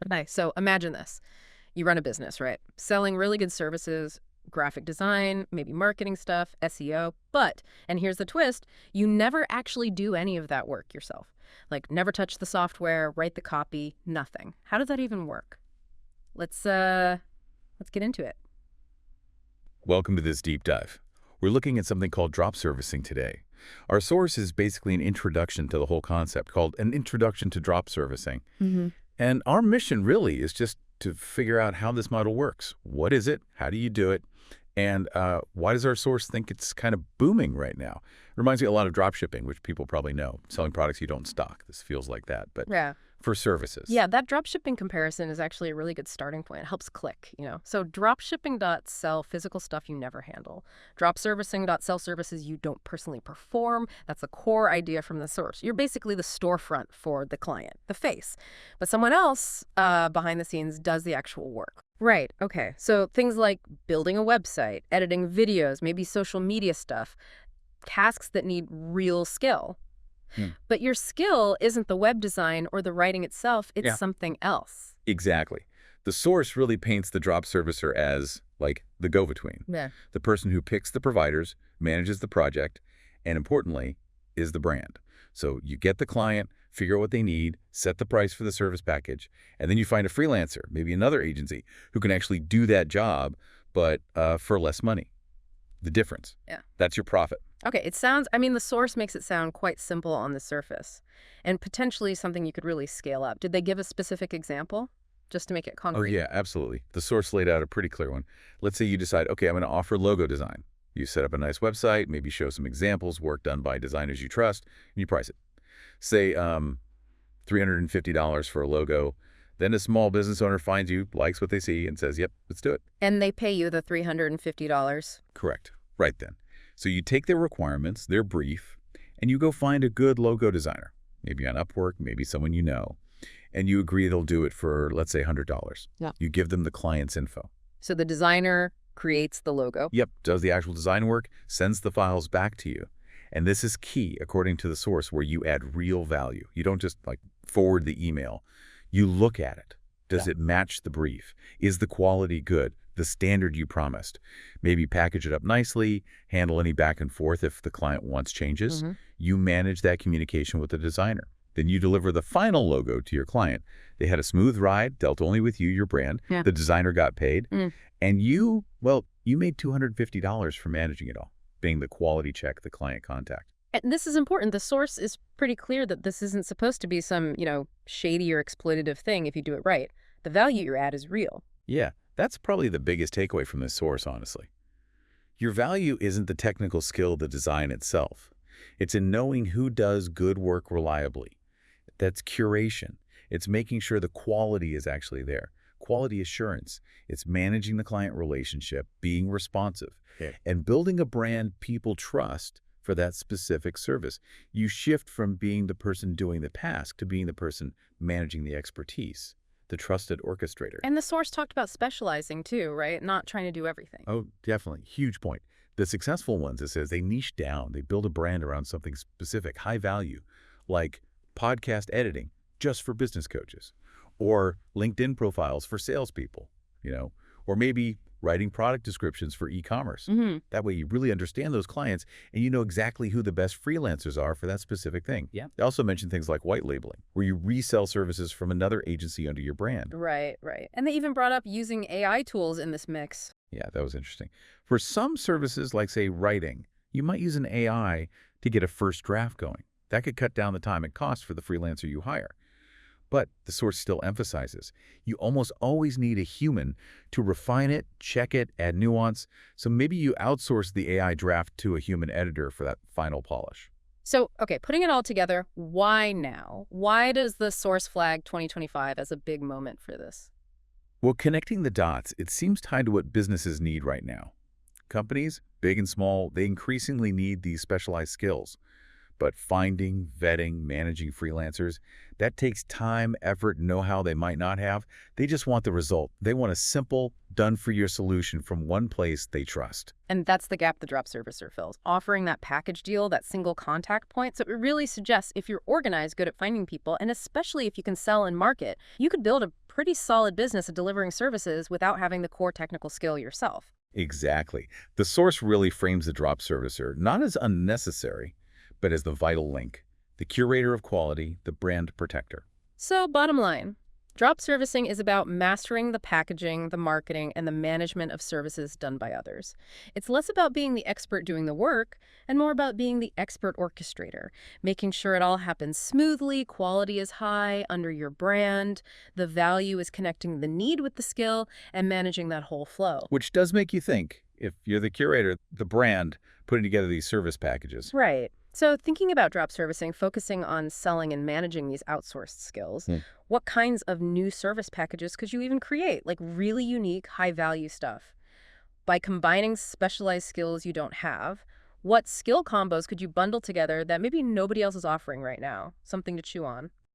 Okay, so imagine this. You run a business, right? Selling really good services, graphic design, maybe marketing stuff, SEO. But, and here's the twist, you never actually do any of that work yourself. Like never touch the software, write the copy, nothing. How does that even work? Let's get into it. Welcome to this deep dive. We're looking at something called Dropservicing today. Our source is basically an introduction to the whole concept called an introduction to Dropservicing. And our mission really is just to figure out how this model works. What is it? How do you do it? And why does our source think it's kind of booming right now? Reminds me a lot of dropshipping, which people probably know. Selling products you don't stock. This feels like that, but Yeah. for services. Yeah, that dropshipping comparison is actually a really good starting point. It helps click. So dropshipping.sell physical stuff you never handle. Dropservicing.sell services you don't personally perform. That's the core idea from the source. You're basically the storefront for the client, the face. But someone else behind the scenes does the actual work. Right, okay. So things like building a website, editing videos, maybe social media stuff, tasks that need real skill. But your skill isn't the web design or the writing itself, it's something else. Exactly. The source really paints the drop servicer as, like, the go-between. Yeah. The person who picks the providers, manages the project, and importantly, is the brand. So you get the client, figure out what they need, set the price for the service package, and then you find a freelancer, maybe another agency, who can actually do that job, but for less money. The difference. Yeah. That's your profit. Okay, the source makes it sound quite simple on the surface and potentially something you could really scale up. Did they give a specific example just to make it Oh, concrete? yeah, absolutely. The source laid out a pretty clear one. Let's say you decide, okay, I'm going to offer logo design. You set up a nice website, maybe show some examples, work done by designers you trust, and you price it. Say $350 for a logo. Then a small business owner finds you, likes what they see, and says, yep, let's do it. And they pay you the $350. Correct. Right then. So you take their requirements, their brief, and you go find a good logo designer, maybe on Upwork, maybe someone you know, and you agree they'll do it for, let's say, $100. Yeah. You give them the client's info. So the designer creates the logo. Yep, does the actual design work, sends the files back to you. And this is key, according to the source, where you add real value. You don't just forward the email. You look at it. Does it match the brief? Is the quality good? The standard you promised? Maybe package it up nicely, handle any back and forth if the client wants changes. You manage that communication with the designer. Then you deliver the final logo to your client. They had a smooth ride, dealt only with you, your brand. Yeah. The designer got paid. And you made $250 for managing it all, being the quality check, the client contact. And this is important. The source is pretty clear that this isn't supposed to be some, shady or exploitative thing if you do it right. The value you add is real. Yeah, that's probably the biggest takeaway from this source, honestly. Your value isn't the technical skill of the design itself. It's in knowing who does good work reliably. That's curation. It's making sure the quality is actually there. Quality assurance. It's managing the client relationship, being responsive, and building a brand people trust for that specific service. You shift from being the person doing the task to being the person managing the expertise, the trusted orchestrator. And the source talked about specializing too, right? Not trying to do everything. Oh, definitely. Huge point. The successful ones, it says, they niche down. They build a brand around something specific, high value, like podcast editing just for business coaches, or LinkedIn profiles for salespeople, or maybe writing product descriptions for e-commerce. That way you really understand those clients and you know exactly who the best freelancers are for that specific thing. Yeah. They also mention things like white labeling, where you resell services from another agency under your brand. Right. And they even brought up using AI tools in this mix. Yeah, that was interesting. For some services, like, say, writing, you might use an AI to get a first draft going. That could cut down the time and cost for the freelancer you hire. But the source still emphasizes, you almost always need a human to refine it, check it, add nuance. So maybe you outsource the AI draft to a human editor for that final polish. So, okay, putting it all together, why now? Why does the source flag 2025 as a big moment for this? Well, connecting the dots, it seems tied to what businesses need right now. Companies, big and small, they increasingly need these specialized skills. But finding, vetting, managing freelancers, that takes time, effort, know-how they might not have. They just want the result. They want a simple, done-for-you solution from one place they trust. And that's the gap the drop servicer fills, offering that package deal, that single contact point. So it really suggests if you're organized, good at finding people, and especially if you can sell and market, you could build a pretty solid business at delivering services without having the core technical skill yourself. Exactly. The source really frames the drop servicer not as unnecessary, but as the vital link, the curator of quality, the brand protector. So, bottom line, drop servicing is about mastering the packaging, the marketing, and the management of services done by others. It's less about being the expert doing the work and more about being the expert orchestrator, making sure it all happens smoothly, quality is high, under your brand, the value is connecting the need with the skill, and managing that whole flow. Which does make you think, if you're the curator, the brand, putting together these service packages. Right. So thinking about drop servicing, focusing on selling and managing these outsourced skills, Hmm. what kinds of new service packages could you even create? Like really unique, high-value stuff. By combining specialized skills you don't have, what skill combos could you bundle together that maybe nobody else is offering right now? Something to chew on.